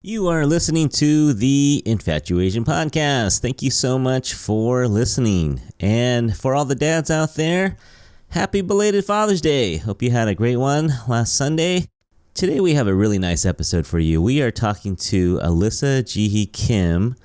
You are listening to the Infatuasian Podcast. Thank you so much for listening. And for all the dads out there, happy belated Father's Day. Hope you had a great one last Sunday. Today we have a really nice episode for you. We are talking to Alyssa Jihi Kim.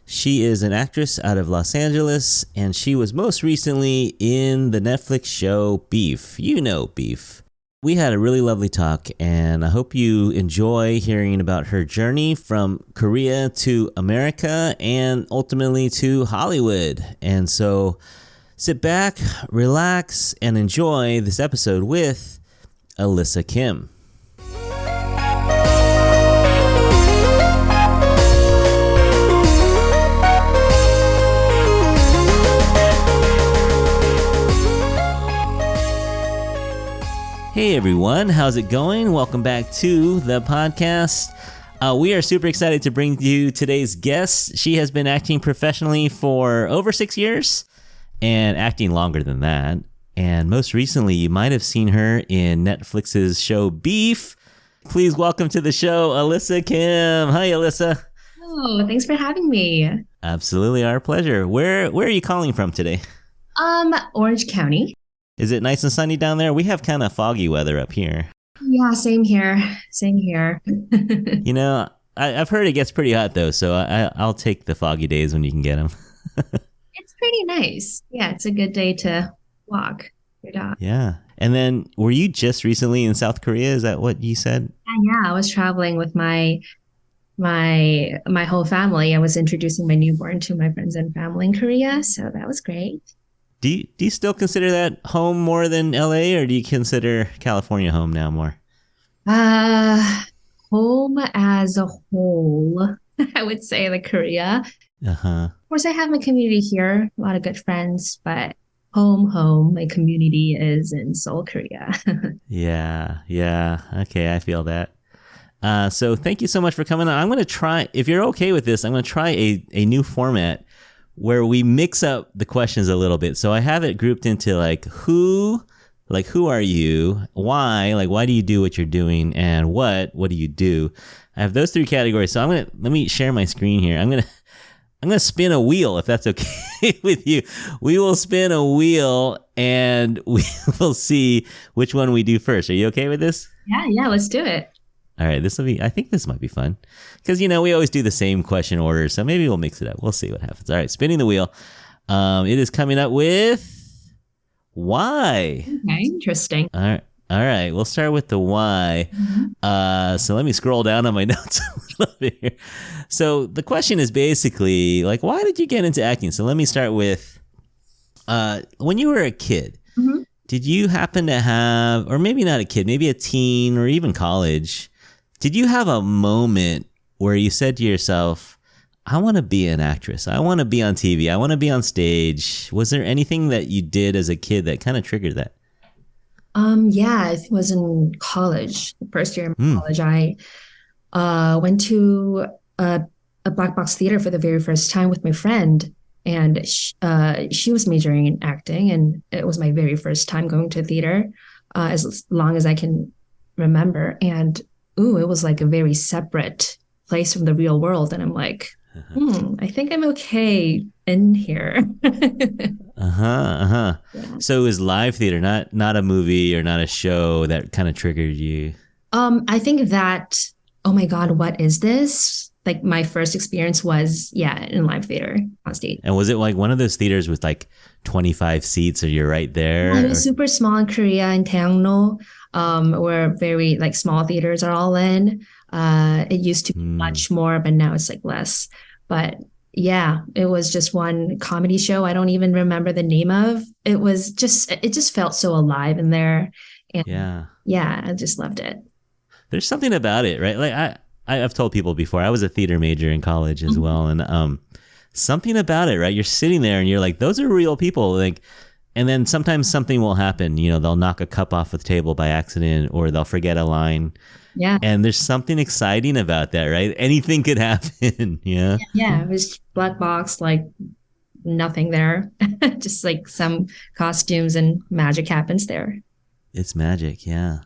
She is an actress out of Los Angeles, and she was most recently in the Netflix show Beef. You know Beef. We had a really lovely talk, and I hope you enjoy hearing about her journey from Korea to America and ultimately to Hollywood. And so sit back, relax, and enjoy this episode with Alyssa Kim. Hey everyone, how's it going? Welcome back to the podcast. We are super excited to bring you today's guest. She has been acting professionally for over 6 years and acting longer than that. And most recently, you might have seen her in Netflix's show Beef. Please welcome to the show, Alyssa Kim. Hi, Alyssa. Oh, thanks for having me. Absolutely, our pleasure. Where are you calling from today? Orange County. Is it nice and sunny down there? We have kind of foggy weather up here. Yeah, same here. Same here. You know, I've heard it gets pretty hot though, so I'll take the foggy days when you can get them. It's pretty nice. Yeah, it's a good day to walk your dog. Yeah. And then were you just recently in South Korea? Is that what you said? Yeah, I was traveling with my whole family. I was introducing my newborn to my friends and family in Korea, so that was great. Do you still consider that home more than LA, or do you consider California home now more? Home as a whole, I would say like Korea. Uh-huh. Of course, I have my community here, a lot of good friends, but home, my community is in Seoul, Korea. Yeah. Okay, I feel that. So thank you so much for coming on. I'm going to try, if you're okay with this, I'm going to try a new format where we mix up the questions a little bit. So I have it grouped into who are you? Why do you do what you're doing? And what do you do? I have those three categories. So let me share my screen here. I'm going to spin a wheel, if that's okay with you. We will spin a wheel and we will see which one we do first. Are you okay with this? Yeah, let's do it. All right, I think this might be fun because, we always do the same question order. So maybe we'll mix it up. We'll see what happens. All right, spinning the wheel. It is coming up with why. Okay, interesting. All right. We'll start with the why. Mm-hmm. So let me scroll down on my notes a little bit here. So the question is basically why did you get into acting? So let me start with when you were a kid, mm-hmm. Did you happen to have, or maybe not a kid, maybe a teen or even college, did you have a moment where you said to yourself, I want to be an actress. I want to be on TV. I want to be on stage. Was there anything that you did as a kid that kind of triggered that? Yeah, it was in college. The first year in college, I went to a black box theater for the very first time with my friend. And she was majoring in acting, and it was my very first time going to theater, as long as I can remember. And it was like a very separate place from the real world. And I'm like, I think I'm okay in here. Yeah. So it was live theater, not a movie or not a show that kind of triggered you. I think that, oh my God, what is this? My first experience was, in live theater on stage. And was it one of those theaters with 25 seats, or you're right there? It was super small in Korea, in Daeangno, where very small theaters are all in. It used to be much more, but now it's less. But yeah, it was just one comedy show. I don't even remember the name of. It just felt so alive in there. And yeah, I just loved it. There's something about it, right? I've told people before, I was a theater major in college as well. And something about it, right? You're sitting there and you're like, those are real people. And then sometimes something will happen. They'll knock a cup off the table by accident, or they'll forget a line. Yeah. And there's something exciting about that, right? Anything could happen. Yeah. Yeah. It was black box, nothing there. Just some costumes and magic happens there. It's magic. Yeah.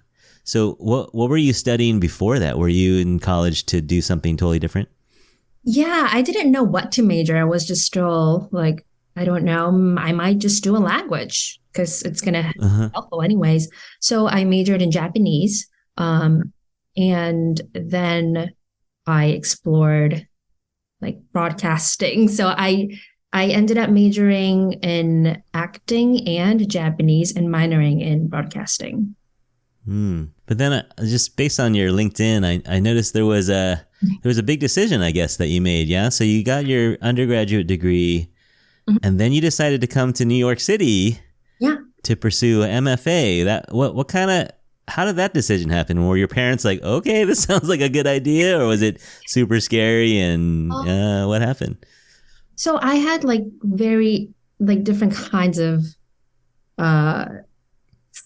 So what were you studying before that? Were you in college to do something totally different? Yeah, I didn't know what to major. I was just still like, I don't know, I might just do a language because it's going to be Uh-huh. helpful anyways. So I majored in Japanese. And then I explored like broadcasting. So I ended up majoring in acting and Japanese and minoring in broadcasting. But then just based on your LinkedIn, I noticed there was a big decision, I guess, that you made. Yeah. So you got your undergraduate degree Mhm. and then you decided to come to New York City Yeah. to pursue a MFA. What kind of, how did that decision happen? Were your parents like, okay, this sounds like a good idea, or was it super scary? And what happened? So I had like very like different kinds of uh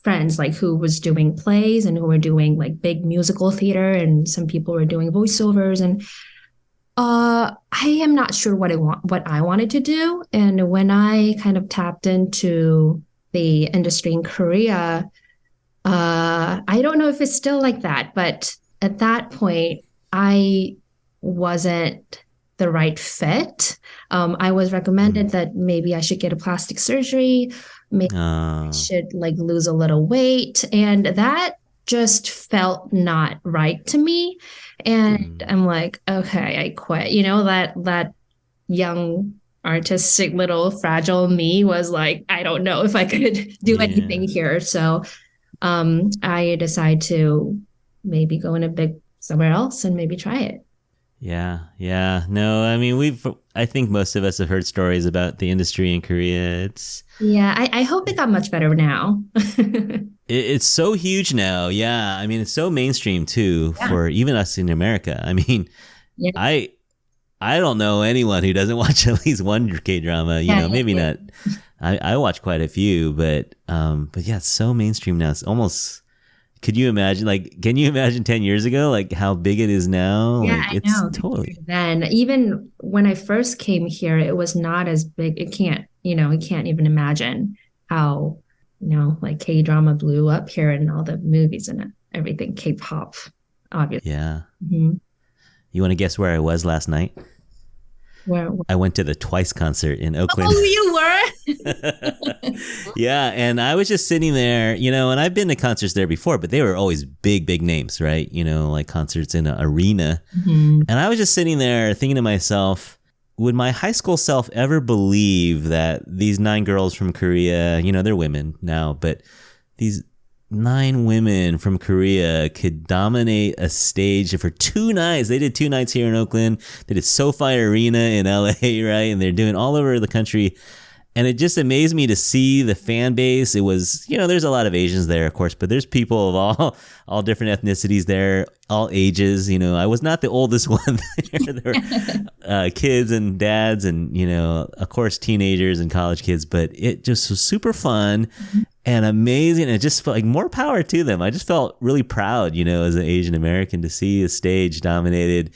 friends like who was doing plays and who were doing like big musical theater and some people were doing voiceovers and I am not sure what I wanted to do. And when I kind of tapped into the industry in Korea, I don't know if it's still like that, but at that point, I wasn't the right fit. I was recommended that maybe I should get a plastic surgery, maybe I Uh, should like lose a little weight, and that just felt not right to me. And mm, I'm like, okay, I quit. You know, that young artistic little fragile me was like, I don't know if I could do anything yeah. here. So I decide to maybe go in a big somewhere else and maybe try it. Yeah, yeah. No, I mean, I think most of us have heard stories about the industry in Korea. Yeah, I hope it got much better now. It's so huge now. Yeah. I mean, it's so mainstream too Yeah, for even us in America. I mean, yeah, I, I don't know anyone who doesn't watch at least one K drama, yeah, maybe yeah. not. I watch quite a few, but yeah, it's so mainstream now. It's almost, could you imagine, like, can you imagine 10 years ago, like how big it is now? Yeah, Like I it's know. totally, Then even when I first came here, it was not as big. You can't even imagine how, like K-drama blew up here and all the movies and everything, K-pop, obviously. yeah. Mhm. You want to guess where I was last night? Where I went to the Twice concert in Oakland. oh, you were? Yeah, and I was just sitting there, and I've been to concerts there before, but they were always big, big names, right? Like concerts in an arena. Mhm. And I was just sitting there thinking to myself, would my high school self ever believe that these 9 girls from Korea, they're women now, but these 9 women from Korea could dominate a stage for 2 nights? They did 2 nights here in Oakland. They did SoFi Arena in LA, right? And they're doing all over the country. And it just amazed me to see the fan base. It was, there's a lot of Asians there, of course, but there's people of all different ethnicities there, all ages. I was not the oldest one there. There were kids and dads and, of course, teenagers and college kids, but it just was super fun and amazing. And it just felt like more power to them. I just felt really proud, as an Asian American to see a stage dominated.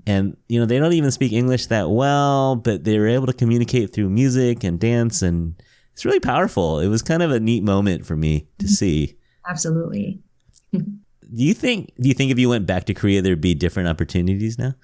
And, they don't even speak English that well, but they were able to communicate through music and dance. And it's really powerful. It was kind of a neat moment for me to see. Absolutely. Do you think if you went back to Korea, there'd be different opportunities now?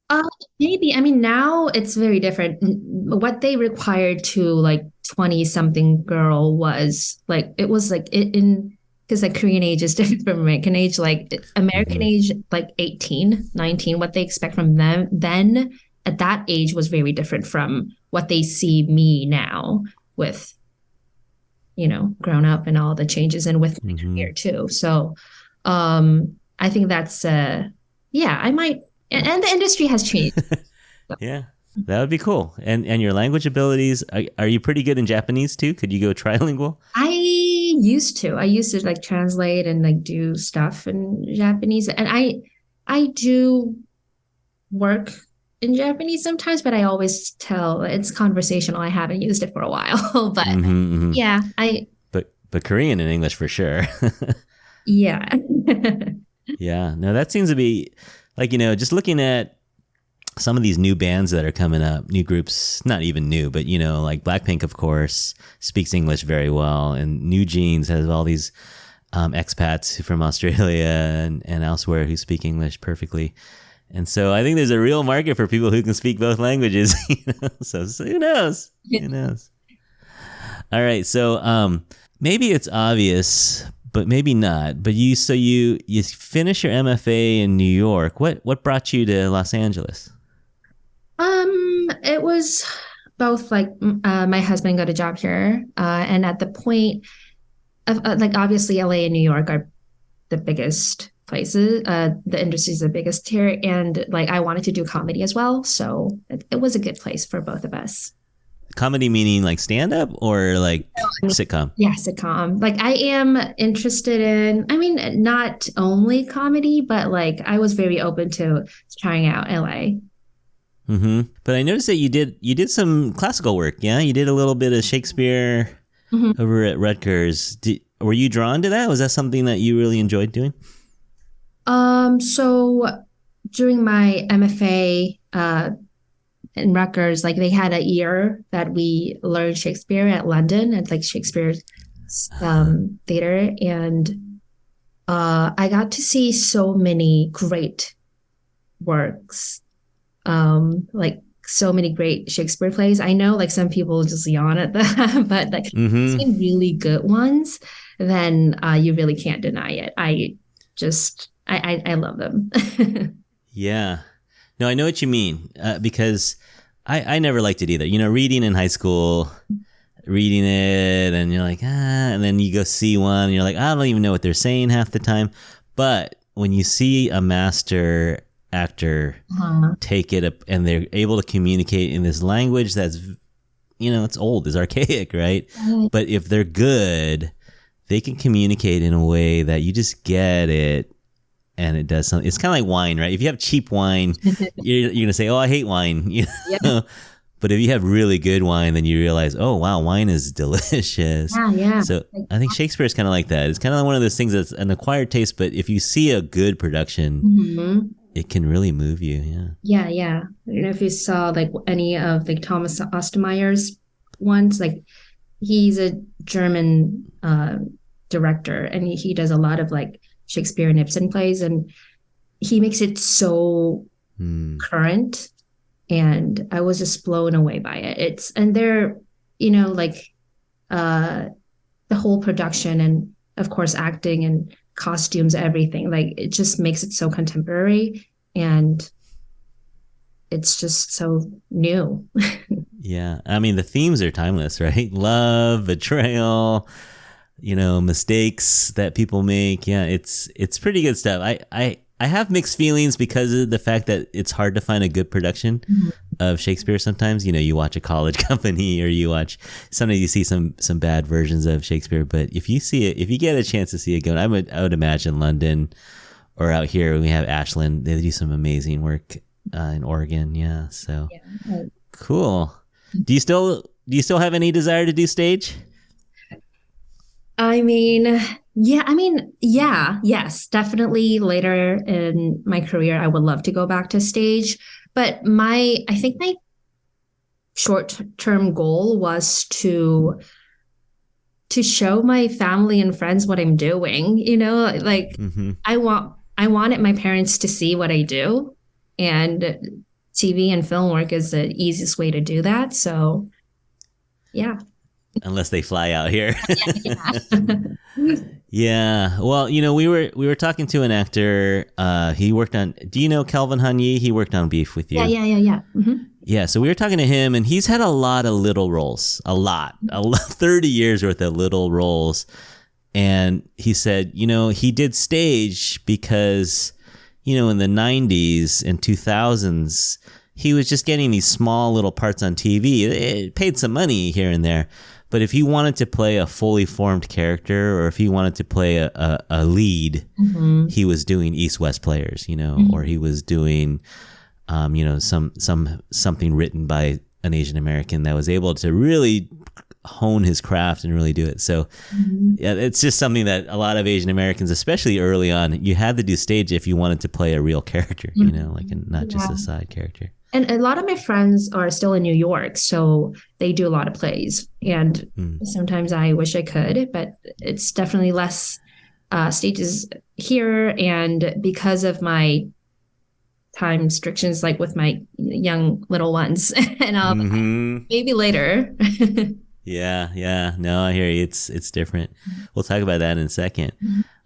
Uh, Maybe. I mean, now it's very different. What they required to like 20 something girl was like, it was like because like Korean age is different from American age. Like American Hmm. age, like 18, 19, what they expect from them then at that age was very different from what they see me now with, grown up and all the changes and with my Hmm. career too. So, I think that's, yeah, I might, and the industry has changed. Yeah, that would be cool. And your language abilities, are you pretty good in Japanese too? Could you go trilingual? I used to like translate and like do stuff in Japanese. And I do work in Japanese sometimes, but I always tell it's conversational. I haven't used it for a while. But Hmm. Hmm. yeah, I But Korean and English for sure. yeah. Yeah, no, that seems to be like, just looking at some of these new bands that are coming up, new groups, not even new, but, like Blackpink, of course, speaks English very well. And New Jeans has all these expats from Australia and elsewhere who speak English perfectly. And so I think there's a real market for people who can speak both languages. So who knows? Who knows? All right. So maybe it's obvious, but maybe not. But you finish your MFA in New York. What brought you to Los Angeles? It was both like my husband got a job here, and at the point of like obviously LA and New York are the biggest places. The industry is the biggest here, and like I wanted to do comedy as well, so it was a good place for both of us. Comedy meaning like stand up or like sitcom? Yeah, sitcom. Like I am interested in, I mean, not only comedy, but like I was very open to trying out LA. Mm-hmm. But I noticed that you did some classical work. Yeah, you did a little bit of Shakespeare over at Rutgers. Were you drawn to that? Was that something that you really enjoyed doing? So during my MFA in Rutgers, like they had a year that we learned Shakespeare at London at like Shakespeare theater, and I got to see so many great works, like so many great Shakespeare plays. I know like some people just yawn at that, but like seeing really good ones, then you really can't deny it. I love them. Yeah. No, I know what you mean, because I never liked it either. You know, reading in high school, reading it, and you're like, and then you go see one, and you're like, I don't even know what they're saying half the time. But when you see a master actor take it up and they're able to communicate in this language that's, you know, it's old, it's archaic, right? But if they're good, they can communicate in a way that you just get it. And it does something. It's kind of like wine, right? If you have cheap wine, you're going to say, oh, I hate wine. You know? Yeah. But if you have really good wine, then you realize, oh, wow, wine is delicious. Yeah. So I think Shakespeare is kind of like that. It's kind of one of those things that's an acquired taste, but if you see a good production, it can really move you. Yeah. I don't know if you saw like any of like Thomas Ostermeyer's ones. Like he's a German director, and he does a lot of like Shakespeare and Ibsen plays, and he makes it so current, and I was just blown away by it. And they're, you know, like the whole production and of course acting and costumes, everything, like it just makes it so contemporary, and it's just so new. Yeah. I mean, the themes are timeless, right? Love, betrayal, you know, mistakes that people make. Yeah, it's pretty good stuff. I have mixed feelings because of the fact that it's hard to find a good production of Shakespeare sometimes. You know, you watch a college company, or sometimes you see some bad versions of Shakespeare. But if you get a chance to see it good, I would imagine London or out here when we have Ashland, they do some amazing work in Oregon. Yeah, so cool. Do you still have any desire to do stage? Yes, definitely later in my career, I would love to go back to stage. But I think my short-term goal was to show my family and friends what I'm doing. You know, like I wanted my parents to see what I do, and TV and film work is the easiest way to do that. So, yeah. Unless they fly out here. Yeah. Well, you know, we were talking to an actor. He worked on. Do you know Kelvin Hanyi? He worked on Beef with you. Yeah. Yeah. So we were talking to him, and he's had a lot of little roles. A lot. 30 years worth of little roles. And he said, you know, he did stage because, you know, in the 90s and 2000s, he was just getting these small little parts on TV. It paid some money here and there. But if he wanted to play a fully formed character, or if he wanted to play a lead, he was doing East-West Players, you know, or he was doing, you know, something written by an Asian American that was able to really hone his craft and really do it. So yeah, it's just something that a lot of Asian Americans, especially early on, you had to do stage if you wanted to play a real character, you know, like not just a side character. And a lot of my friends are still in New York, so they do a lot of plays. And sometimes I wish I could, but it's definitely less stages here, and because of my time restrictions, like with my young little ones, and maybe later. Yeah. No, I hear you. It's different. We'll talk about that in a second.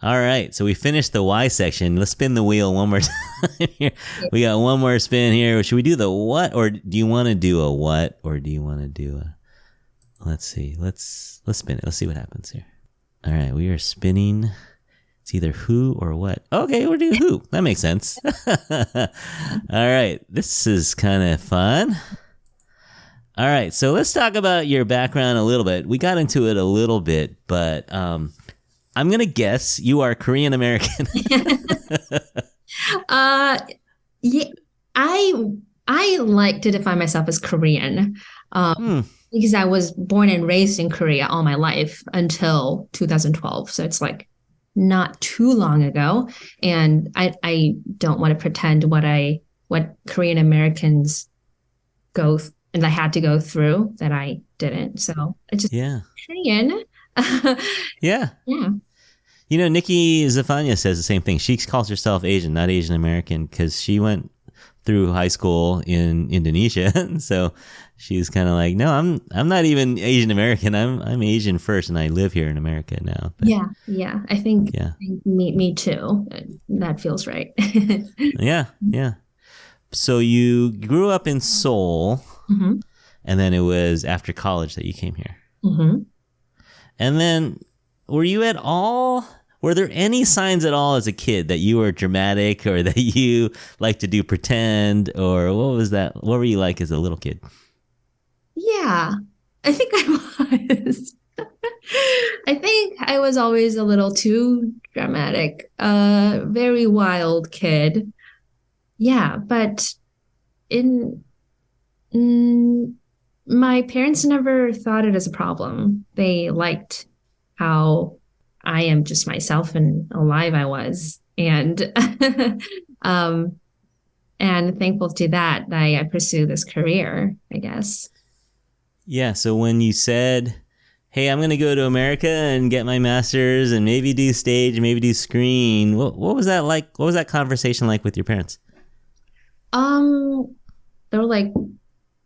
All right. So we finished the why section. Let's spin the wheel one more time here. We got one more spin here. Should we do the what, or do you want to do a what, or do you want to do a, let's see. Let's spin it. Let's see what happens here. All right. We are spinning. It's either who or what. Okay. We'll do who. That makes sense. All right. This is kind of fun. All right, so let's talk about your background a little bit. We got into it a little bit, but I'm going to guess you are Korean American. Yeah, I like to define myself as Korean because I was born and raised in Korea all my life until 2012. So it's like not too long ago. And I don't want to pretend what Korean Americans go through. And I had to go through that I didn't. So I just Korean. Yeah. You know, Nikki Zafania says the same thing. She calls herself Asian, not Asian American, because she went through high school in Indonesia. So she's kind of like, no, I'm not even Asian American. I'm Asian first, and I live here in America now. But, yeah. I think me too. That feels right. Yeah. So you grew up in Seoul. And then it was after college that you came here. And then were there any signs at all as a kid that you were dramatic or that you like to do pretend, or what was that? What were you like as a little kid? Yeah, I think I was. I think I was always a little too dramatic, very wild kid. Yeah, but my parents never thought it as a problem. They liked how I am just myself and alive I was. And and thankful to that I pursue this career, I guess. Yeah, so when you said, hey, I'm going to go to America and get my master's and maybe do stage, maybe do screen, what was that like? What was that conversation like with your parents? They were like,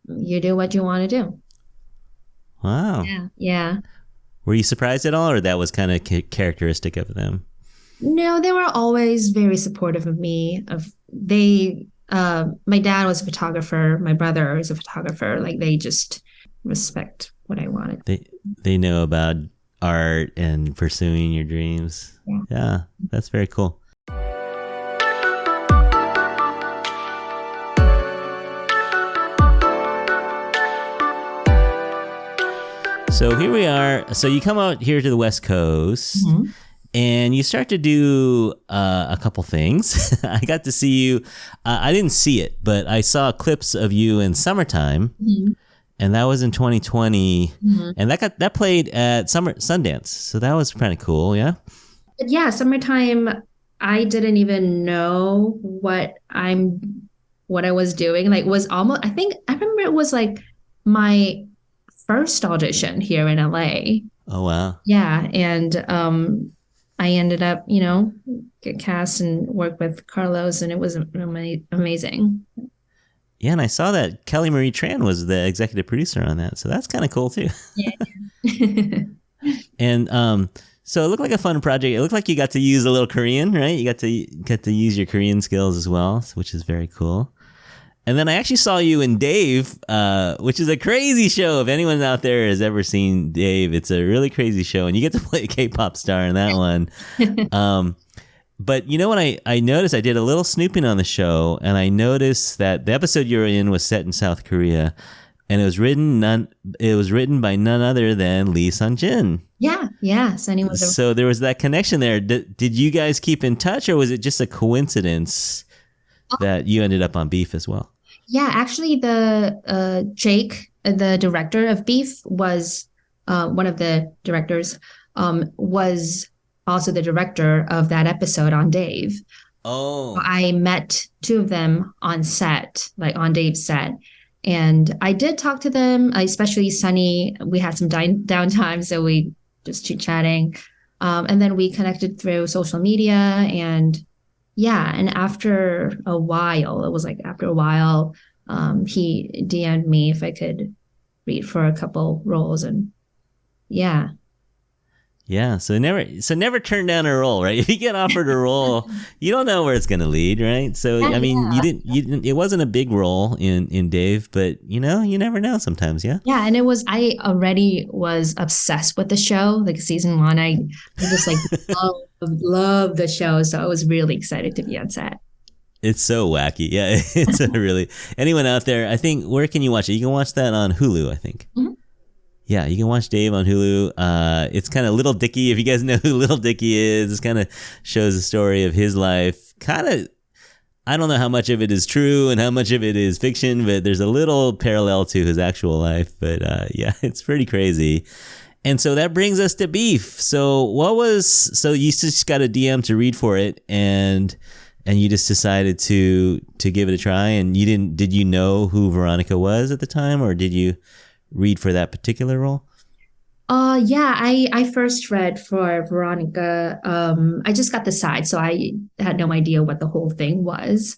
you do what you want to do. Wow. Yeah. Were you surprised at all, or that was kind of characteristic of them? No, they were always very supportive of me. My dad was a photographer. My brother is a photographer. Like, they just respect what I wanted. They know about art and pursuing your dreams. Yeah, that's very cool. So here we are. So you come out here to the West Coast, and you start to do a couple things. I got to see you. I didn't see it, but I saw clips of you in Summertime, and that was in 2020, and that played at Sundance. So that was kind of cool, yeah. Yeah, Summertime. I didn't even know what I was doing. Like, was almost. I remember it was like my first audition here in LA. Oh, wow. Yeah. And I ended up, get cast and work with Carlos, and it was amazing. Yeah, and I saw that Kelly Marie Tran was the executive producer on that. So that's kind of cool, too. Yeah. And so it looked like a fun project. It looked like you got to use a little Korean, right? You got to use your Korean skills as well, which is very cool. And then I actually saw you in Dave, which is a crazy show. If anyone out there has ever seen Dave, it's a really crazy show. And you get to play a K-pop star in that one. But you know what I noticed? I did a little snooping on the show, and I noticed that the episode you were in was set in South Korea. And it was written by none other than Lee Sun-jin. Yeah. Sunny was So there was that connection there. Did you guys keep in touch, or was it just a coincidence that you ended up on Beef as well? Yeah, actually, the Jake, the director of Beef, was one of the directors, was also the director of that episode on Dave. Oh. So I met two of them on set, like on Dave's set. And I did talk to them, especially Sunny. We had some downtime, so we just chit-chatting. And then we connected through social media. And yeah, and after a while, it was like after a while, he DM'd me if I could read for a couple roles. And yeah. Yeah, so never turn down a role, right? If you get offered a role, you don't know where it's going to lead, right? So Yeah, I mean, yeah. you didn't. It wasn't a big role in Dave, but you know, you never know sometimes, yeah. Yeah, and I already was obsessed with the show. Like season one, I just like love the show. So I was really excited to be on set. It's so wacky. Yeah, it's a really anyone out there, I think where can you watch it? You can watch that on Hulu, I think. Mhm. Yeah, you can watch Dave on Hulu. It's kind of Little Dicky. If you guys know who Little Dicky is, this kind of shows the story of his life. Kind of, I don't know how much of it is true and how much of it is fiction, but there's a little parallel to his actual life. But yeah, it's pretty crazy. And so that brings us to Beef. So you just got a DM to read for it, and you just decided to give it a try. And did you know who Veronica was at the time, or did you read for that particular role? Yeah, I first read for Veronica. I just got the side, so I had no idea what the whole thing was.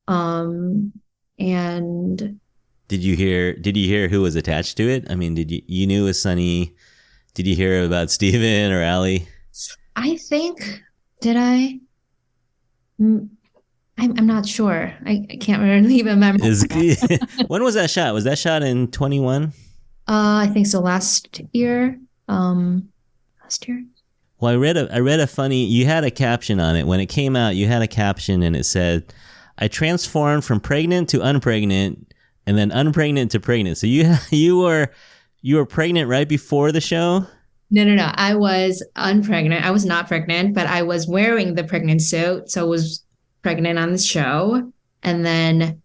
And Did you hear who was attached to it? I mean, you knew it was Sunny? Did you hear about Steven or Allie? I think did I? Mm, I'm not sure. I can't really remember. When was that shot? Was that shot in 21? I think so. Last year. Last year. Well, I read a funny. You had a caption on it when it came out. You had a caption and it said, "I transformed from pregnant to unpregnant, and then unpregnant to pregnant." So you were pregnant right before the show. No. I was unpregnant. I was not pregnant, but I was wearing the pregnant suit, so I was pregnant on the show. And then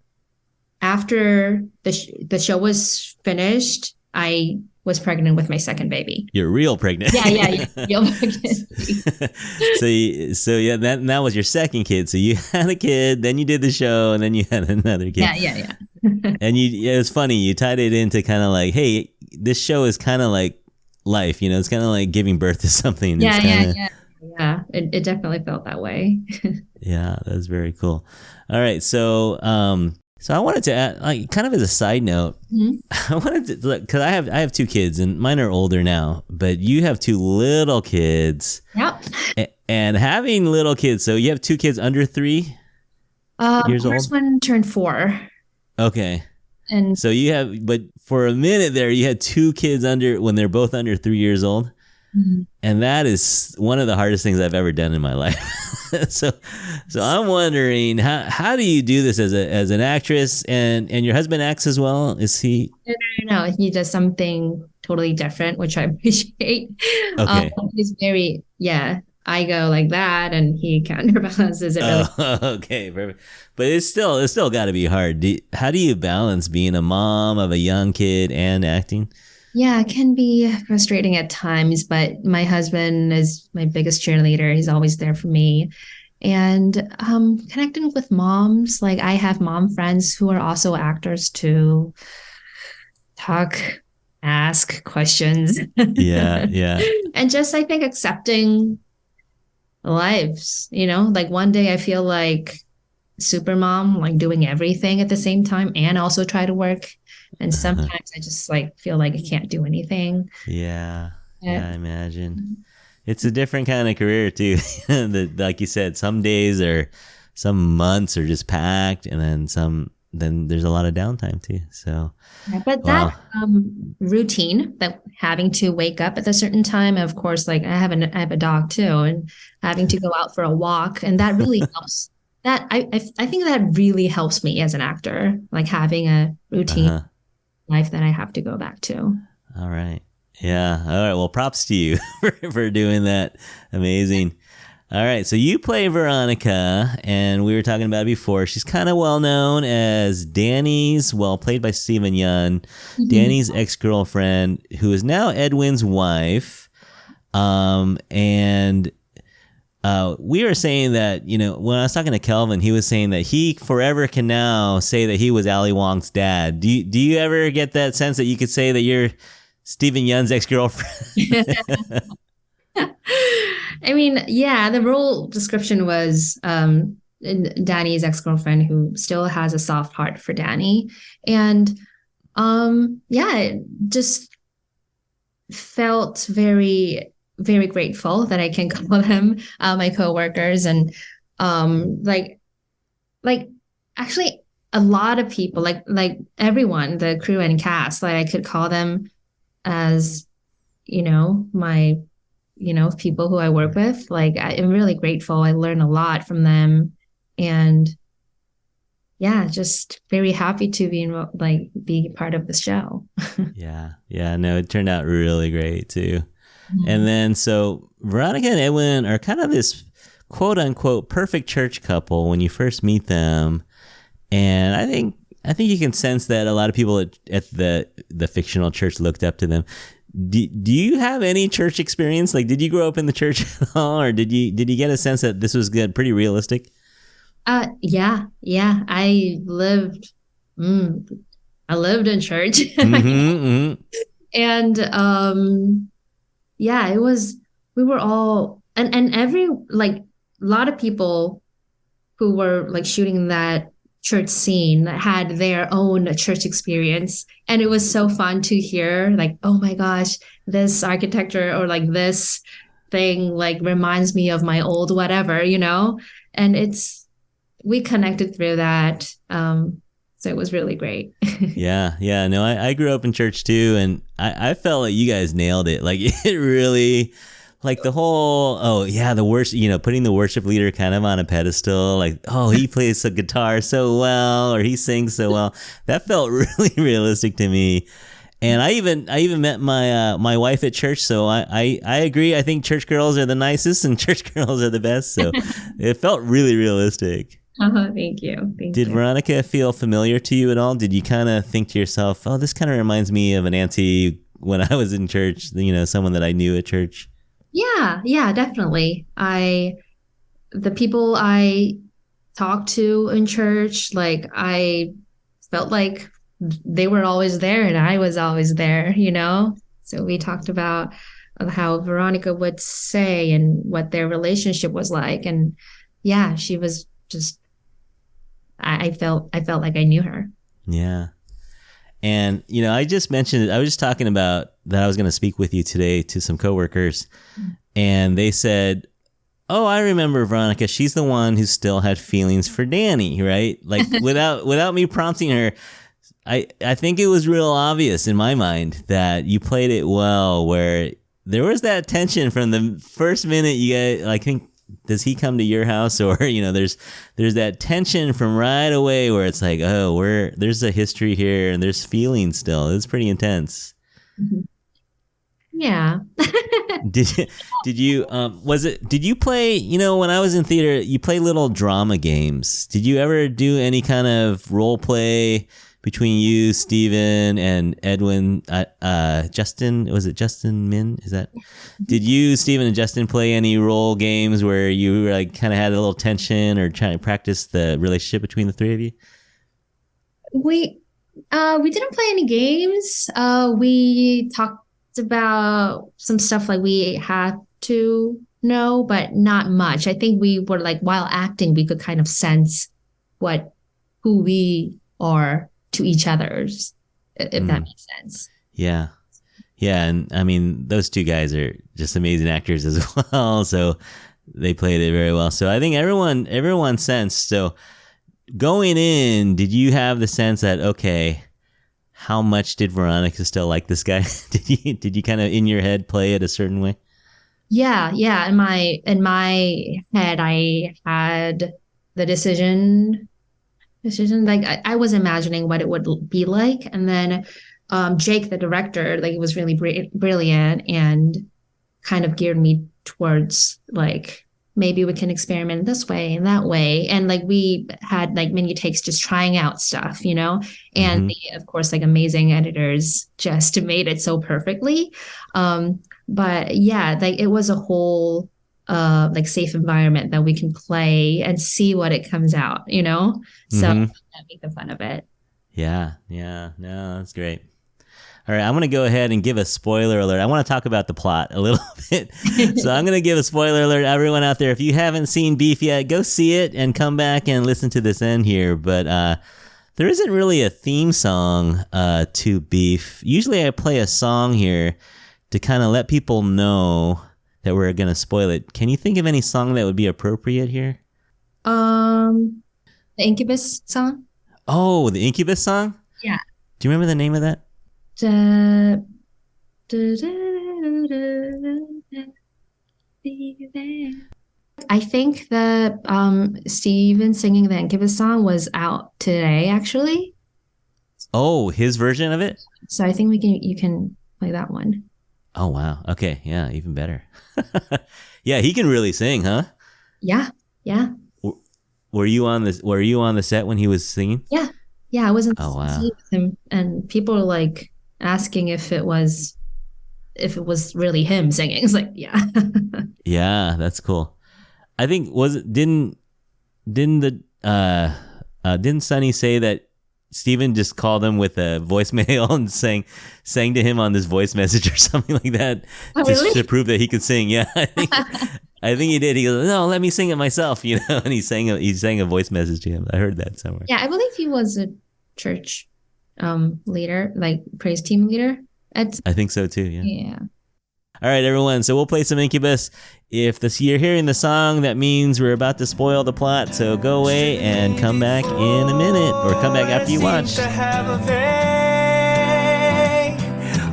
after the show was finished, I was pregnant with my second baby. You're real pregnant. Yeah, real pregnant. So yeah, that was your second kid. So you had a kid, then you did the show, and then you had another kid. Yeah. And it was funny. You tied it into kind of like, hey, this show is kind of like life. You know, it's kind of like giving birth to something. Yeah. It definitely felt that way. Yeah, that's very cool. All right, so I wanted to add, like, kind of as a side note, I wanted to look because I have two kids and mine are older now, but you have two little kids. Yep. And having little kids, so you have two kids under 3 years old. First one turned 4. Okay. And so but for a minute there, you had two kids when they're both under 3 years old. Mm-hmm. And that is one of the hardest things I've ever done in my life. so I'm wondering, how do you do this as an actress, and your husband acts as well? Is he? No, he does something totally different, which I appreciate. Okay. He's very, I go like that, and he counterbalances it really. Okay, perfect. But it's still got to be hard. How do you balance being a mom of a young kid and acting? Yeah, it can be frustrating at times, but my husband is my biggest cheerleader. He's always there for me. And connecting with moms, like I have mom friends who are also actors to talk, ask questions. Yeah. And just, I think, accepting lives, like one day I feel like super mom, like doing everything at the same time and also try to work. And sometimes I just feel like I can't do anything. Yeah, I imagine. It's a different kind of career too. Like you said, some days or some months are just packed, and then there's a lot of downtime too. So, but that routine, that having to wake up at a certain time, of course, like I have a dog too, and having to go out for a walk, and that really helps. That I think that really helps me as an actor, like having a routine life that I have to go back to. All right. Yeah. All right. Well, props to you for doing that. Amazing. All right. So you play Veronica, and we were talking about it before. She's kind of well known as played by Steven Yeun, Danny's ex-girlfriend, who is now Edwin's wife. And we were saying that, when I was talking to Kelvin, he was saying that he forever can now say that he was Ali Wong's dad. Do you ever get that sense that you could say that you're Steven Yeun's ex-girlfriend? I mean, yeah, the role description was Danny's ex-girlfriend who still has a soft heart for Danny. And yeah, it just felt very, very grateful that I can call them my coworkers. And like like actually a lot of people, like everyone, the crew and cast, like I could call them as, my, people who I work with. Like I'm really grateful. I learn a lot from them. And yeah, just very happy to be part of the show. Yeah. Yeah. No, it turned out really great too. Mm-hmm. And then so Veronica and Edwin are kind of this quote unquote perfect church couple when you first meet them. And I think you can sense that a lot of people at the fictional church looked up to them. Do you have any church experience? Like, did you grow up in the church at all, or did you get a sense that this was good, pretty realistic? Yeah. I lived in church. Mm-hmm. And yeah, we were all, and every, like, a lot of people who were like shooting that church scene had their own church experience. And it was so fun to hear, like, oh my gosh, this architecture or like this thing like reminds me of my old whatever, and we connected through that. So it was really great. Yeah. No, I grew up in church too, and I felt like you guys nailed it. Like, it really, like the whole, the worship, putting the worship leader kind of on a pedestal, like, oh, he plays the guitar so well, or he sings so well. That felt really realistic to me. And I even met my wife at church, so I agree. I think church girls are the nicest and church girls are the best. So it felt really realistic. Thank you. Did Veronica feel familiar to you at all? Did you kind of think to yourself, oh, this kind of reminds me of an auntie when I was in church, someone that I knew at church? Yeah, definitely. The people I talked to in church, like I felt like they were always there and I was always there, So we talked about how Veronica would say and what their relationship was like. And yeah, she was just, I felt like I knew her. Yeah. And, I just mentioned it. I was just talking about that I was going to speak with you today to some coworkers, and they said, oh, I remember Veronica. She's the one who still had feelings for Danny, right? Like without me prompting her, I think it was real obvious in my mind that you played it well, where there was that tension from the first minute you guys, I think, does he come to your house, or there's that tension from right away where it's like, oh, there's a history here and there's feelings still. It's pretty intense. Mm-hmm. Yeah. Did you play, when I was in theater, you play little drama games. Did you ever do any kind of role play between you, Steven, and Edwin? Justin, was it Justin Min? Did you, Steven, and Justin play any role games where you like kind of had a little tension or trying to practice the relationship between the three of you? We didn't play any games. We talked about some stuff like we had to know, but not much. I think we were like, while acting, we could kind of sense who we are to each other's, if that makes sense. Yeah. And I mean, those two guys are just amazing actors as well. So they played it very well. So I think everyone sensed. So going in, did you have the sense that, okay, how much did Veronica still like this guy? Did you kind of in your head play it a certain way? Yeah. In my head, I had the decision. Like I was imagining what it would be like, and then Jake, the director, like, was really brilliant and kind of geared me towards like, maybe we can experiment this way and that way. And like we had like many takes just trying out stuff, and of course, like amazing editors just made it so perfectly. But yeah, like it was a whole like safe environment that we can play and see what it comes out, So that make the fun of it. Yeah. No, that's great. All right, I'm going to go ahead and give a spoiler alert. I want to talk about the plot a little bit. So I'm going to give a spoiler alert. Everyone out there, if you haven't seen Beef yet, go see it and come back and listen to this end here. But there isn't really a theme song to Beef. Usually I play a song here to kind of let people know that we're going to spoil it. Can you think of any song that would be appropriate here? The Incubus song? Oh, the Incubus song? Yeah. Do you remember the name of that? Da, da, da, da, be there. I think the Steven singing the Incubus song was out today, actually. Oh, his version of it? So I think you can play that one. Oh, wow. Okay. Yeah, even better. Yeah, he can really sing, huh? Yeah. Were you on the set when he was singing? Yeah. I was in Oh, wow. with him, and people were like asking if it was really him singing. It's like, yeah. Yeah, that's cool. I think didn't Sonny say that Steven just called him with a voicemail and sang to him on this voice message or something like that, Oh, just really? to prove that he could sing? Yeah, I think he did. He goes, "No, let me sing it myself," and he sang a voice message to him. I heard that somewhere. Yeah, I believe he was a church leader, like praise team leader. I think so too. Yeah. Yeah. All right, everyone. So we'll play some Incubus. If you're hearing the song, that means we're about to spoil the plot. So go away and come back in a minute, or come back after you watch. To have a very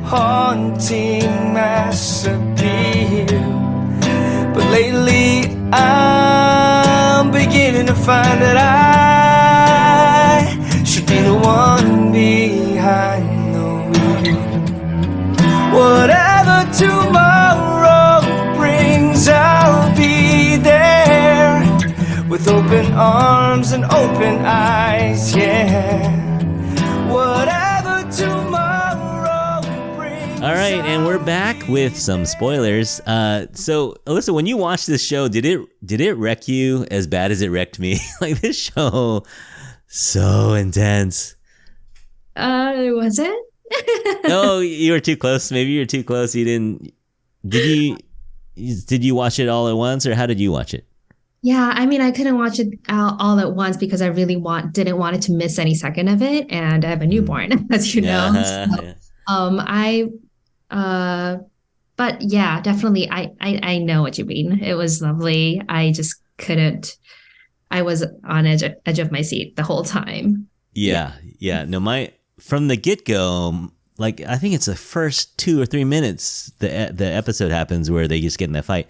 haunting mass appeal, but lately I'm beginning to find that I should be the one behind the wheel. Whatever tomorrow brings, I'll be there with open arms and open eyes, yeah. Whatever tomorrow brings. All right, and we're back with some spoilers. So, Alyssa, when you watched this show, did it wreck you as bad as it wrecked me? Like, this show, so intense. Was it? Oh, you were too close. Maybe you were too close. You didn't. Did you watch it all at once, or how did you watch it? Yeah, I mean, I couldn't watch it all at once because I really didn't want it to miss any second of it, and I have a newborn, as you know. So, but yeah, definitely, I know what you mean. It was lovely. I just couldn't. I was on edge of my seat the whole time. Yeah. No, from the get-go, like, I think it's the first 2 or 3 minutes the episode happens where they just get in that fight,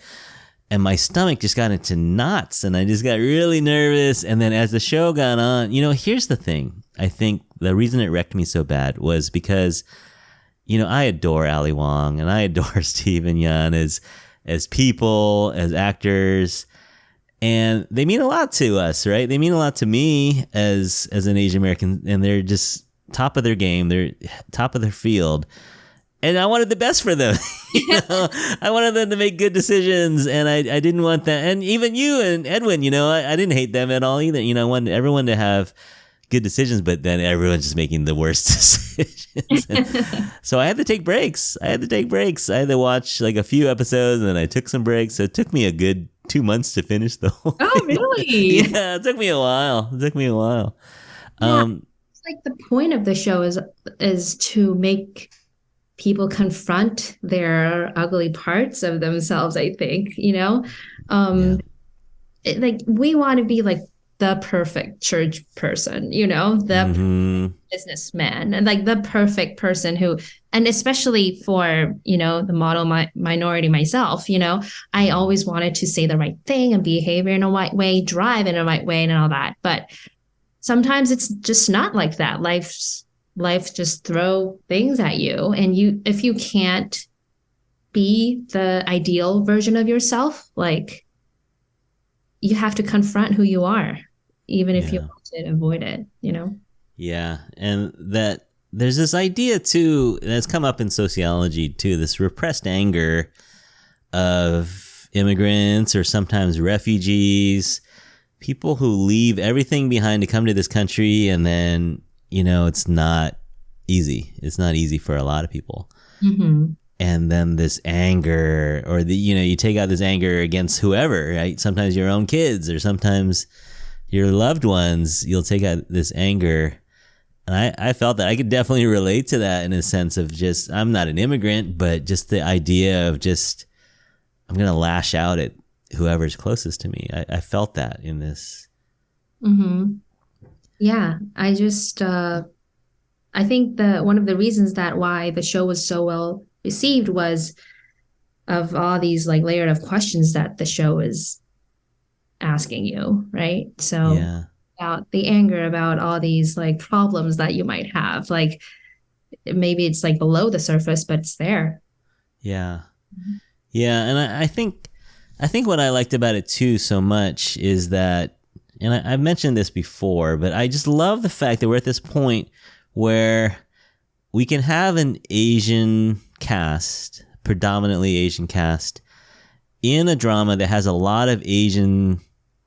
and my stomach just got into knots, and I just got really nervous. And then as the show got on, here's the thing. I think the reason it wrecked me so bad was because, I adore Ali Wong and I adore Steven Yeun as people, as actors, and they mean a lot to us, right? They mean a lot to me as an Asian American, and they're just top of their game. They're top of their field. And I wanted the best for them. I wanted them to make good decisions, and I didn't want that. And even you and Edwin, I didn't hate them at all either. I wanted everyone to have good decisions, but then everyone's just making the worst decisions. So I had to take breaks. I had to watch like a few episodes, and then I took some breaks. So it took me a good 2 months to finish the whole thing. Oh, really? Yeah, it took me a while. Yeah. It's like the point of the show is to make people confront their ugly parts of themselves, I think, like we want to be like the perfect church person, the businessman, and like the perfect person and especially for, the model minority myself, I always wanted to say the right thing and behave in a right way, drive in a right way and all that. But sometimes it's just not like that. Life just throw things at you, and if you can't be the ideal version of yourself, like, you have to confront who you are, even if you want to avoid it, Yeah, and that there's this idea too that's come up in sociology too, this repressed anger of immigrants or sometimes refugees, people who leave everything behind to come to this country, and then it's not easy. It's not easy for a lot of people. Mm-hmm. And then this anger, or you take out this anger against whoever, right? Sometimes your own kids, or sometimes your loved ones, you'll take out this anger. And I felt that I could definitely relate to that in a sense of just, I'm not an immigrant, but just the idea of just, I'm going to lash out at whoever's closest to me. I felt that in this. Mm-hmm. Yeah, I just, I think one of the reasons that why the show was so well received was of all these like layered of questions that the show is asking you, right? So Yeah. about the anger, about all these like problems that you might have, like maybe it's like below the surface, but it's there. Yeah. Yeah. And I think what I liked about it too so much is that, and I've mentioned this before, but I just love the fact that we're at this point where we can have an Asian cast, predominantly Asian cast, in a drama that has a lot of Asian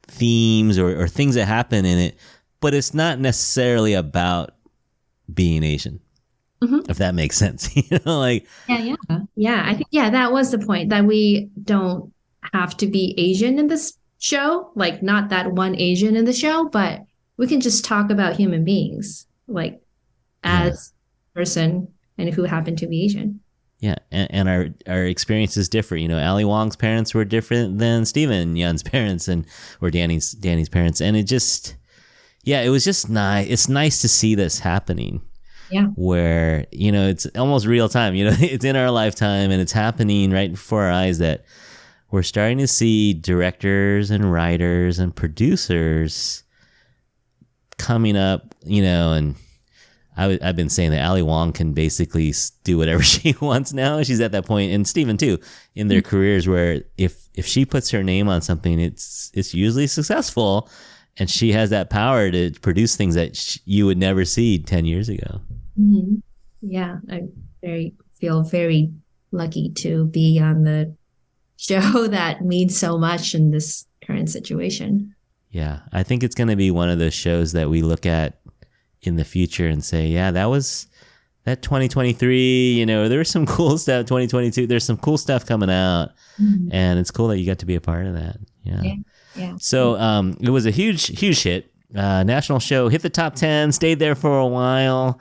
themes or things that happen in it, but it's not necessarily about being Asian, if that makes sense. Like Yeah. I think that was the point, that we don't have to be Asian in this show, like not that one Asian in the show, but we can just talk about human beings, like as a person and who happen to be Asian. Yeah, and our experience is different. Ali Wong's parents were different than Steven Yeun's parents, or Danny's parents, and it just, it was just nice. It's nice to see this happening. Yeah, where it's almost real time. It's in our lifetime, and it's happening right before our eyes. That we're starting to see directors and writers and producers coming up. And I've been saying that Ali Wong can basically do whatever she wants now. She's at that point, and Steven too, in their careers, where if she puts her name on something, it's usually successful, and she has that power to produce things that you would never see 10 years ago. Mm-hmm. Yeah, I feel very lucky to be on the show that means so much in this current situation. Yeah, I think it's going to be one of those shows that we look at in the future and say, that was that 2023, there was some cool stuff. 2022, there's some cool stuff coming out, and it's cool that you got to be a part of that. Yeah. So it was a huge hit. National show, hit the top 10, stayed there for a while.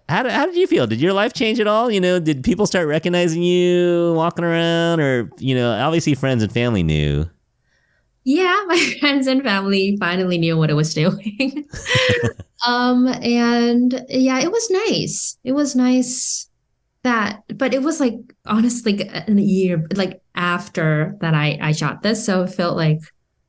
How did you feel? Did your life change at all? Did people start recognizing you walking around, or obviously friends and family knew? Yeah, my friends and family finally knew what I was doing. And it was nice. It was nice but it was like, honestly, a year like after that I shot this. So it felt like,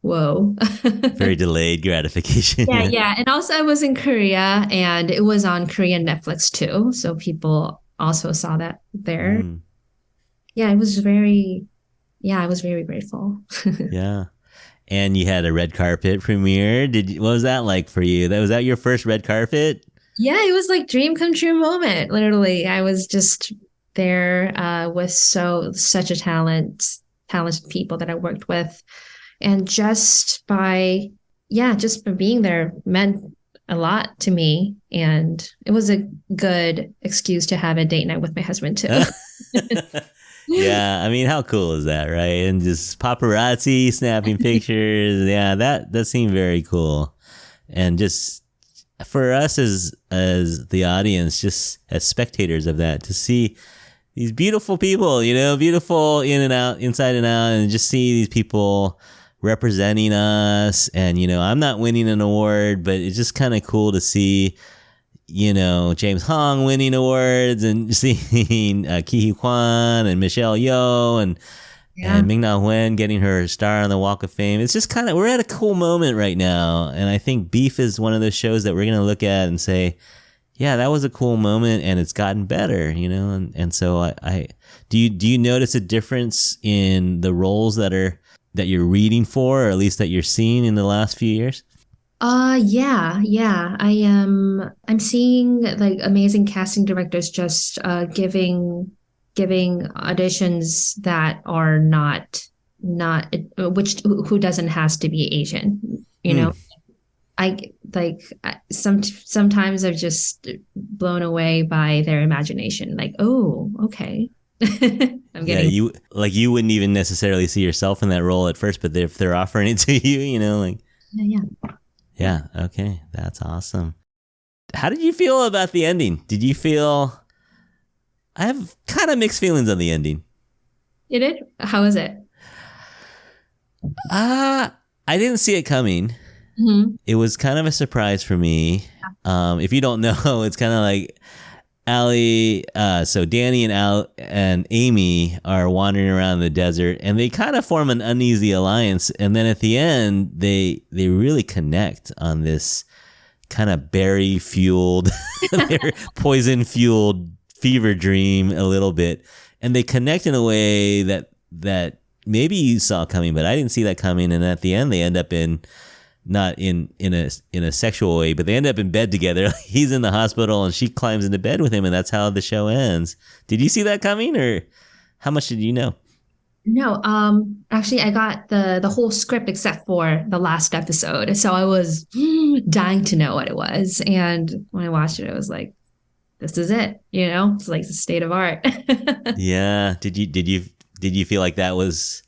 whoa. Very delayed gratification. Yeah. And also I was in Korea, and it was on Korean Netflix too. So people also saw that there. Yeah, I was very grateful. Yeah. And you had a red carpet premiere. What was that like for you? Was that your first red carpet? Yeah, it was like dream come true moment. Literally, I was just there with such a talented people that I worked with, and just by being there meant a lot to me, and it was a good excuse to have a date night with my husband too. Yeah, I mean, how cool is that, right? And just paparazzi snapping pictures. Yeah, that seemed very cool. And just for us as the audience, just as spectators of that, to see these beautiful people, beautiful in and out, inside and out, and just see these people representing us. And, I'm not winning an award, but it's just kind of cool to see James Hong winning awards, and seeing Ki Hee Kwan and Michelle Yeoh and Ming-Na Wen getting her star on the Walk of Fame. It's just we're at a cool moment right now. And I think Beef is one of those shows that we're going to look at and say, yeah, that was a cool moment, and it's gotten better, and so do you notice a difference in the roles that you're reading for, or at least that you're seeing in the last few years? Yeah. I'm seeing like amazing casting directors just giving auditions that are not who doesn't has to be Asian, sometimes I'm just blown away by their imagination. Like, oh, okay. I'm Yeah, getting you wouldn't even necessarily see yourself in that role at first, but if they're offering it to you, you know, like yeah. yeah, okay, that's awesome. How did you feel about the ending? Did you feel? I have kind of mixed feelings on the ending. You did? How was it? I didn't see it coming. Mm-hmm. It was kind of a surprise for me. If you don't know, it's kind of like Allie. So Danny and Amy are wandering around the desert, and they kind of form an uneasy alliance. And then at the end, they really connect on this kind of berry fueled, poison fueled fever dream a little bit, and they connect in a way that maybe you saw coming, but I didn't see that coming. And at the end, they end up not in a sexual way, but they end up in bed together. He's in the hospital and she climbs into bed with him, and that's how the show ends. Did you see that coming, or how much did you know? No, actually, I got the whole script except for the last episode, so I was dying to know what it was. And when I watched it, I was like, "This is it," you know. It's like the state of art. Yeah. Did you feel like that was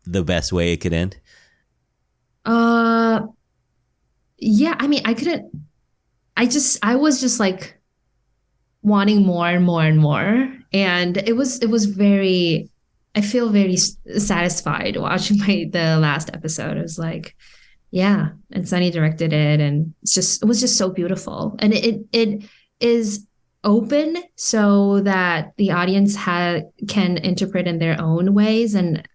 the best way it could end? Yeah. I mean, I was just like wanting more and more and more, and it was very. I feel very satisfied watching the last episode. I was like, yeah, and Sunny directed it, and it was just so beautiful, and it is open so that the audience can interpret in their own ways, and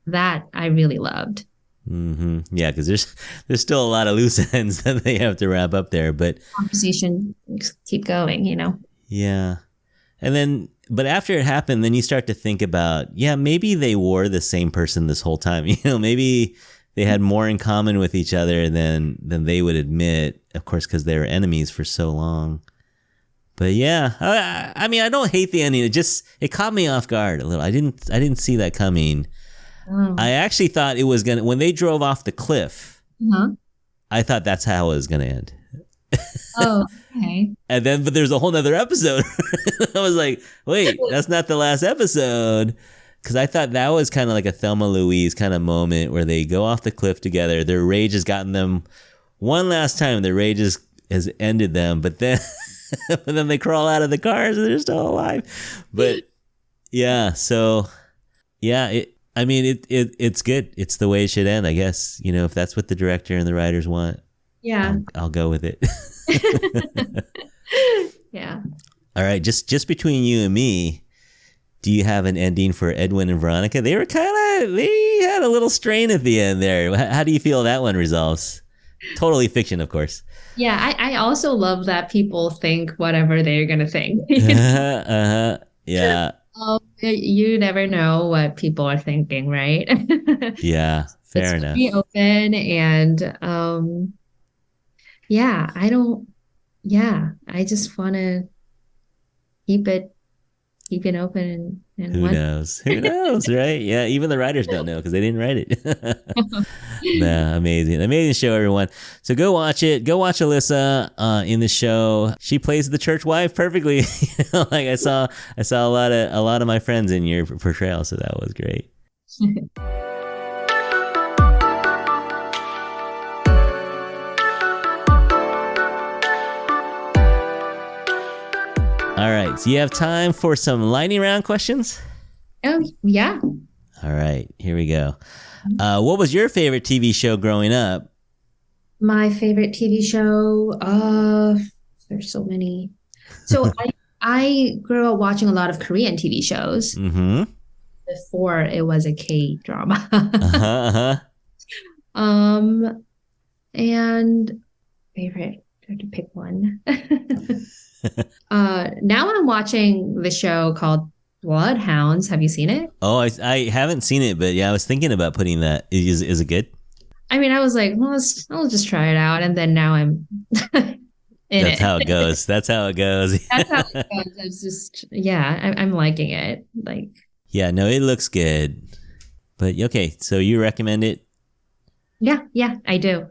that I really loved. Mm-hmm. Yeah, because there's still a lot of loose ends that they have to wrap up there, but Conversation keep going, you know. yeah. And then, but after it happened, then you start to think about, yeah, maybe they were the same person this whole time. You know, maybe they had more in common with each other than they would admit, of course, because they were enemies for so long. But yeah, I mean, I don't hate the ending. It caught me off guard a little. I didn't see that coming. Oh. I actually thought it was when they drove off the cliff, Uh-huh. I thought that's how it was gonna end. Oh, okay. And then, but there's a whole nother episode. I was like, wait, that's not the last episode. Because I thought that was kind of like a Thelma Louise kind of moment where they go off the cliff together. Their rage has gotten them one last time. Their rage has ended them. But then, but then they crawl out of the cars and they're still alive. But yeah, so yeah, it's good. It's the way it should end, I guess. You know, if that's what the director and the writers want. Yeah. I'll go with it. Yeah. All right, just between you and me, do you have an ending for Edwin and Veronica? They had a little strain at the end there. How do you feel that one resolves? Totally fiction, of course. Yeah, I also love that people think whatever they're gonna think. Yeah. You never know what people are thinking, right? Yeah, fair It's enough. pretty open, and yeah, I just want to keep it open and Who knows? Who knows, right? Yeah, even the writers don't know because they didn't write it. Nah, amazing show, everyone. So go watch it. Go watch Alyssa in the show. She plays the church wife perfectly. Like I saw a lot of my friends in your portrayal, so that was great. All right, so you have time for some lightning round questions? Oh, yeah. All right, here we go. What was your favorite TV show growing up? My favorite TV show, there's so many. So I grew up watching a lot of Korean TV shows Mm-hmm. before it was a K-drama. Uh-huh. And favorite, I have to pick one. Now I'm watching the show called Bloodhounds. Have you seen it? Oh, I haven't seen it, but yeah, I was thinking about putting that. Is it good? I mean, I was like, well, I'll just try it out, and then now I'm in That's how it goes. That's how it goes. That's how it goes. It's just, yeah, I'm liking it. Like, Yeah, no, it looks good. But okay, so you recommend it? yeah, I do.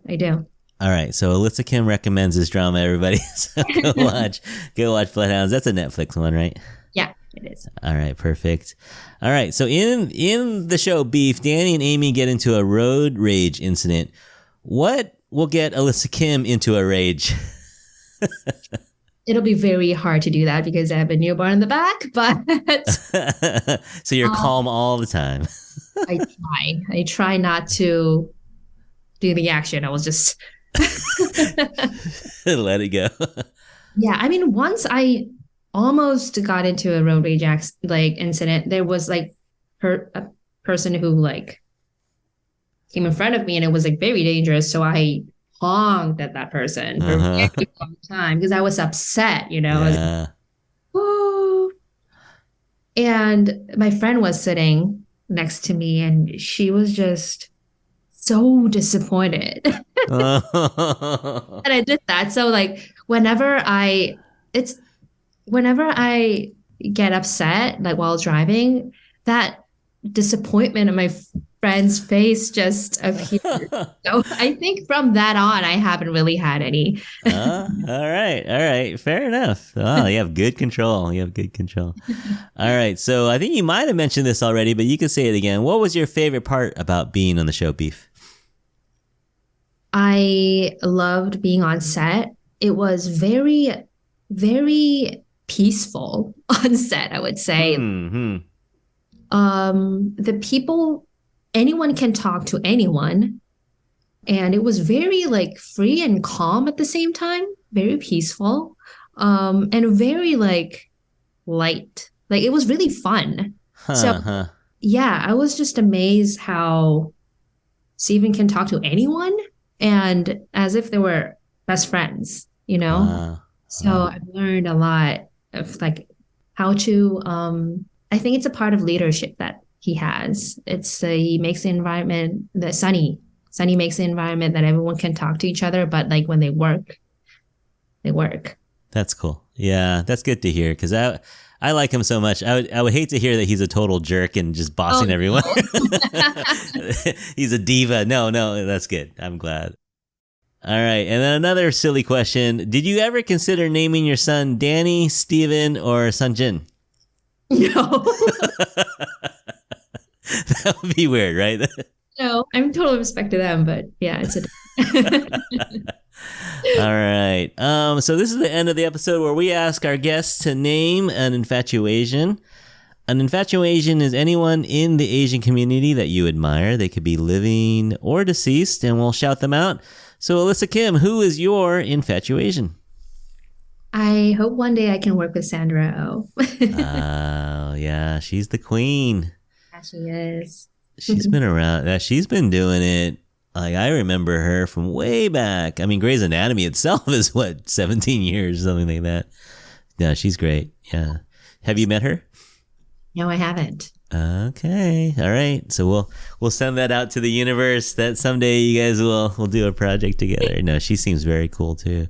All right, so Alyssa Kim recommends this drama, everybody. So go watch Bloodhounds. That's a Netflix one, right? Yeah, it is. All right, perfect. All right, so in the show Beef, Danny and Amy get into a road rage incident. What will get Alyssa Kim into a rage? It'll be very hard to do that because I have a newborn in the back, but So you're calm all the time. I try not to do the action. I was just Let it go. yeah. I mean, once I almost got into a road rage incident, there was like a person who like came in front of me, and it was like very dangerous. So I honked at that person for a very long time because I was upset. You know, I was like, "Whoa." And my friend was sitting next to me, and she was just so disappointed. And I did that. So like whenever I get upset, like while driving, that disappointment on my friend's face just appeared. So I think from that on, I haven't really had any. All right. Fair enough. Oh, you have good control. All right. So I think you might have mentioned this already, but you can say it again. What was your favorite part about being on the show Beef? I loved being on set. It was very, very peaceful on set, I would say. Mm-hmm. The people, anyone can talk to anyone. And it was very like free and calm at the same time, very peaceful, and very like light. Like it was really fun. Yeah, I was just amazed how Steven can talk to anyone and as if they were best friends, you know? So I've learned a lot of like how to, I think it's a part of leadership that he has. He makes the environment that Sunny makes the environment that everyone can talk to each other, but like when they work, they work. That's cool. Yeah, that's good to hear because I like him so much. I would hate to hear that he's a total jerk and just bossing everyone. He's a diva. No, that's good. I'm glad. All right. And then another silly question. Did you ever consider naming your son Danny, Steven, or Sunjin? No. That would be weird, right? No, I'm totally respect to them, but yeah, it's All right. So this is the end of the episode where we ask our guests to name an infatuation. An infatuation is anyone in the Asian community that you admire. They could be living or deceased, and we'll shout them out. So Alyssa Kim, who is your infatuation? I hope one day I can work with Sandra Oh. Oh, yeah. She's the queen. Yeah, she is. She's been around. She's been doing it. Like, I remember her from way back. I mean, Grey's Anatomy itself is, 17 years, something like that. Yeah, she's great. Yeah. Have you met her? No, I haven't. Okay. All right. So we'll send that out to the universe that someday you guys will do a project together. No, she seems very cool too.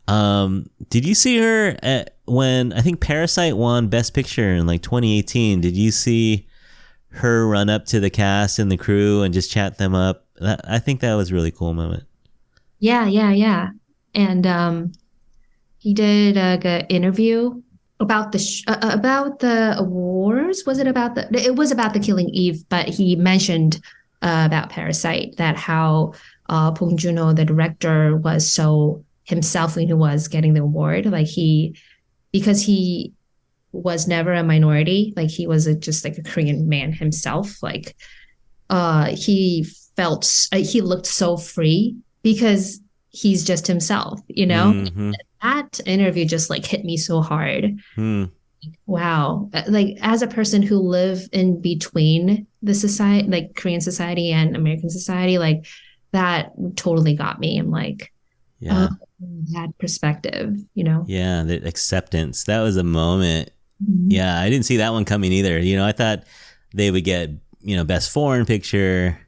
Did you see her when I think Parasite won Best Picture in like 2018? Did you see her run up to the cast and the crew and just chat them up? I think that was a really cool moment. Yeah. And he did an interview about the awards. Was it about it was about the Killing Eve, but he mentioned about Parasite, that how Bong Joon-ho, the director, was so himself when he was getting the award. Like because he was never a minority, like he was just like a Korean man himself. Like he looked so free because he's just himself, you know. Mm-hmm. That interview just like hit me so hard. Wow. Like as a person who live in between the society, like Korean society and American society, like that totally got me. I'm like, that perspective, you know? Yeah. The acceptance. That was a moment. Mm-hmm. Yeah. I didn't see that one coming either. You know, I thought they would get, best foreign picture,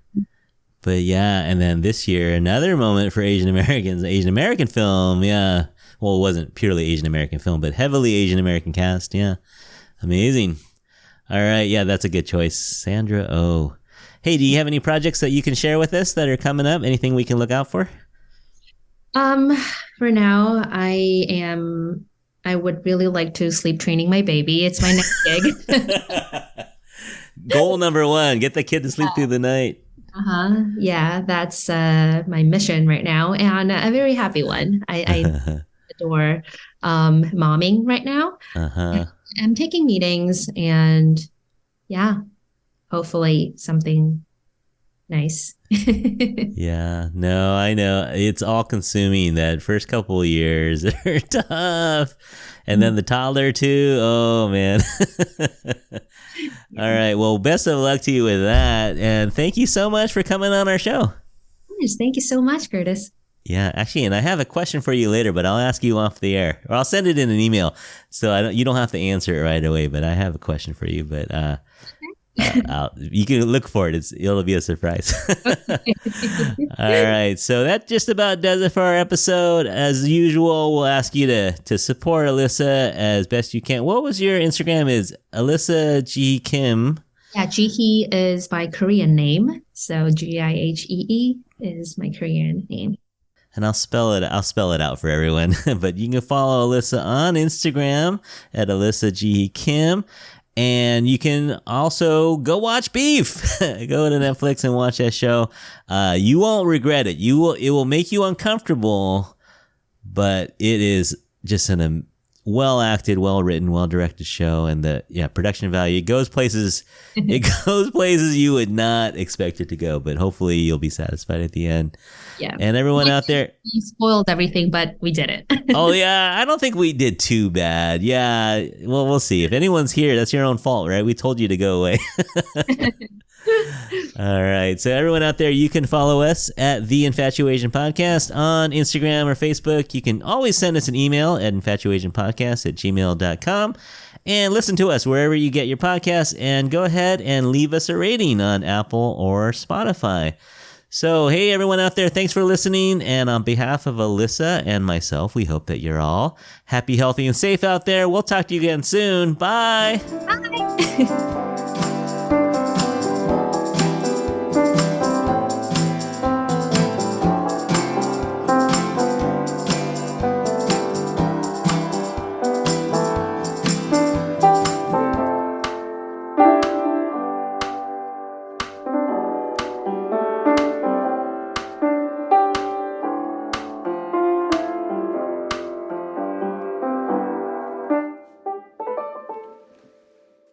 but yeah. And then this year, another moment for Asian Americans, Asian American film. Yeah. Well, it wasn't purely Asian American film, but heavily Asian American cast. Yeah. Amazing. All right. Yeah, that's a good choice. Sandra Oh. Hey, do you have any projects that you can share with us that are coming up? Anything we can look out for? Um, for now, I would really like to sleep training my baby. It's my next gig. Goal number one, get the kid to sleep through the night. Uh-huh. Yeah, that's my mission right now, and a very happy one. I adore momming right now. Uh-huh. I'm taking meetings and yeah, hopefully something nice. Yeah, no, I know. It's all consuming. That first couple of years are tough. And then the toddler too. Oh man. All right. Well, best of luck to you with that. And thank you so much for coming on our show. Yes, thank you so much, Curtis. Yeah, actually, and I have a question for you later, but I'll ask you off the air, or I'll send it in an email, so you don't have to answer it right away. But I have a question for you, but you can look for it. It'll be a surprise. All right, so that just about does it for our episode. As usual, we'll ask you to support Alyssa as best you can. What was your Instagram? Is Alyssa G Kim? Yeah, Jihee is my Korean name, so Giehee is my Korean name. And I'll spell it out for everyone. But you can follow Alyssa on Instagram at Alyssa G Kim. And you can also go watch Beef. Go to Netflix and watch that show. You won't regret it. It will make you uncomfortable, but it is just a well acted, well written, well directed show, and the production value. It goes places you would not expect it to go, but hopefully you'll be satisfied at the end. Yeah. And everyone out there, you spoiled everything, but we did it. Oh yeah, I don't think we did too bad. Yeah, well, we'll see. If anyone's here, that's your own fault, right? We told you to go away. All right. So everyone out there, you can follow us at The Infatuasian Podcast on Instagram or Facebook. You can always send us an email at infatuasianpodcast@gmail.com. And listen to us wherever you get your podcasts, and go ahead and leave us a rating on Apple or Spotify. So, hey, everyone out there, thanks for listening. And on behalf of Alyssa and myself, we hope that you're all happy, healthy, and safe out there. We'll talk to you again soon. Bye. Bye.